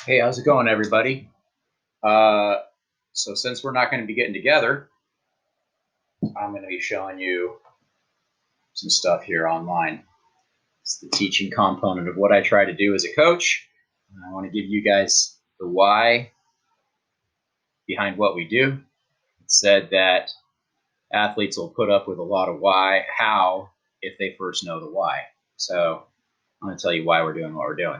Hey, how's it going, everybody? Uh, so since we're not going to be getting together, I'm going to be showing you some stuff here online. It's the teaching component of what I try to do as a coach. And I want to give you guys the why behind what we do. It said that athletes will put up with a lot of how, if they first know the why. So I'm going to tell you why we're doing what we're doing.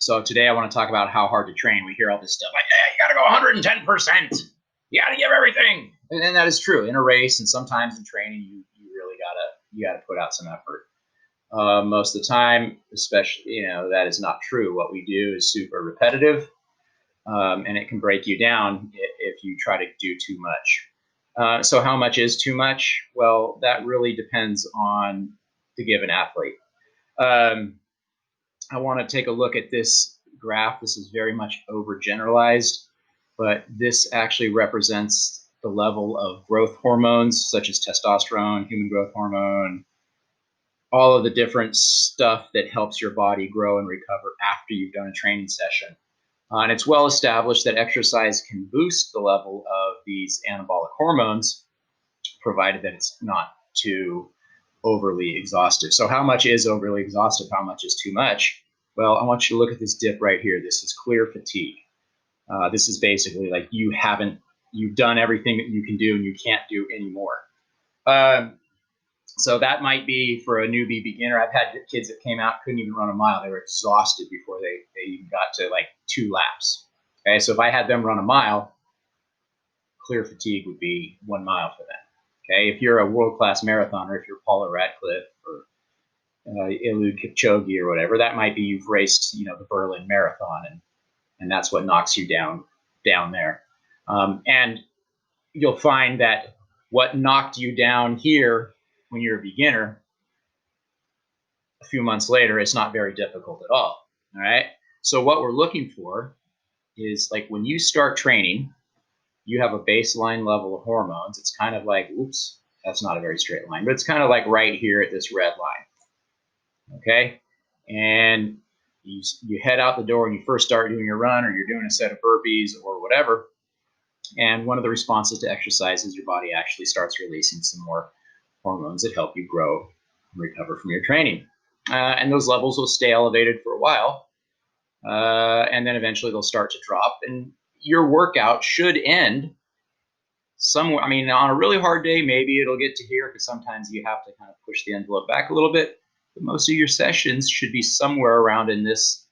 So today I want to talk about how hard to train. We hear all this stuff like, hey, you got to go 110%. You got to give everything. And that is true in a race. And sometimes in training, you really gotta put out some effort. Most of the time, especially, that is not true. What we do is super repetitive, and it can break you down if you try to do too much. So how much is too much? Well, that really depends on the given athlete. Um, I want to take a look at this graph. This is very much overgeneralized, but this actually represents the level of growth hormones such as testosterone, human growth hormone, all of the different stuff that helps your body grow and recover after you've done a training session. And it's well established that exercise can boost the level of these anabolic hormones, provided that it's not too overly exhaustive. So how much is overly exhaustive? How much is too much? Well, I want you to look at this dip right here. This is clear fatigue. This is basically like you've done everything that you can do and you can't do anymore. So that might be for a newbie beginner. I've had kids that came out, couldn't even run a mile. They were exhausted before they even got to like 2 laps. Okay, so if I had them run a mile, clear fatigue would be 1 mile for them. Okay, if you're a world-class marathoner, if you're Paula Radcliffe or Eliud Kipchoge or whatever, that might be you've raced, the Berlin Marathon, and that's what knocks you down there. And you'll find that what knocked you down here when you're a beginner, a few months later, it's not very difficult at all. All right. So what we're looking for is like when you start training, you have a baseline level of hormones. It's kind of like, oops, that's not a very straight line, but it's kind of like right here at this red line. Okay. And you head out the door and you first start doing your run or you're doing a set of burpees or whatever. And one of the responses to exercise is your body actually starts releasing some more hormones that help you grow and recover from your training. And those levels will stay elevated for a while. And then eventually they'll start to drop. And your workout should end somewhere. I mean, on a really hard day, maybe it'll get to here because sometimes you have to kind of push the envelope back a little bit. But most of your sessions should be somewhere around in this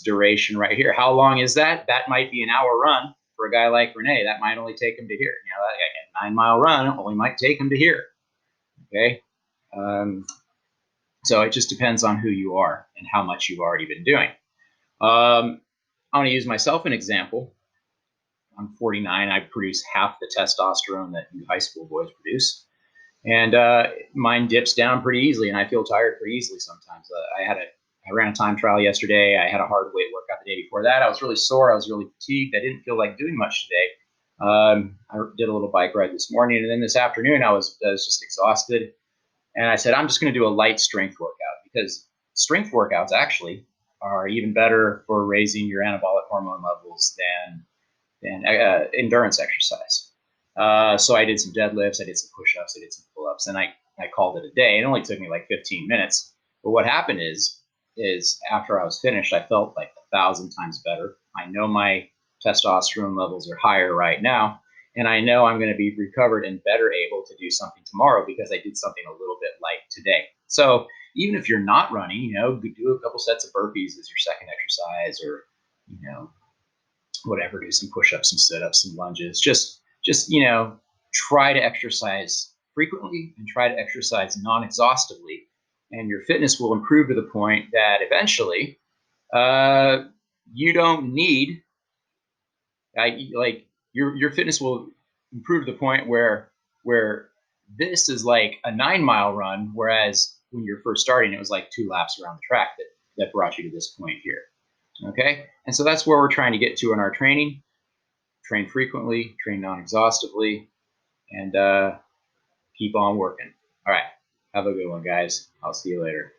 duration right here. How long is that? That might be an hour run for a guy like Renee. That might only take him to here. That 9 mile run only might take him to here. Okay. So it just depends on who you are and how much you've already been doing. I want to use myself an example. I'm 49. I produce half the testosterone that you high school boys produce. And mine dips down pretty easily, and I feel tired pretty easily sometimes. I ran a time trial yesterday. I had a hard weight workout the day before that. I was really sore. I was really fatigued. I didn't feel like doing much today. I did a little bike ride this morning, and then this afternoon I was just exhausted. And I said, I'm just going to do a light strength workout because strength workouts actually are even better for raising your anabolic hormone levels than endurance exercise. So I did some deadlifts, I did some push-ups, I did some pull-ups, and I called it a day. It only took me like 15 minutes. But what happened is after I was finished, I felt like 1,000 times better. I know my testosterone levels are higher right now, and I know I'm going to be recovered and better able to do something tomorrow because I did something a little bit light today. So even if you're not running, do a couple sets of burpees as your second exercise, or whatever, do some push-ups, some sit-ups, some lunges. Just try to exercise frequently and try to exercise non-exhaustively, and your fitness will improve to the point that eventually you don't need your fitness will improve to the point where this is like a 9 mile run, whereas when you're first starting, it was like 2 laps around the track that brought you to this point here. Okay, and so that's where we're trying to get to in our training. Train frequently, train non-exhaustively, and keep on working. All right, have a good one, guys. I'll see you later.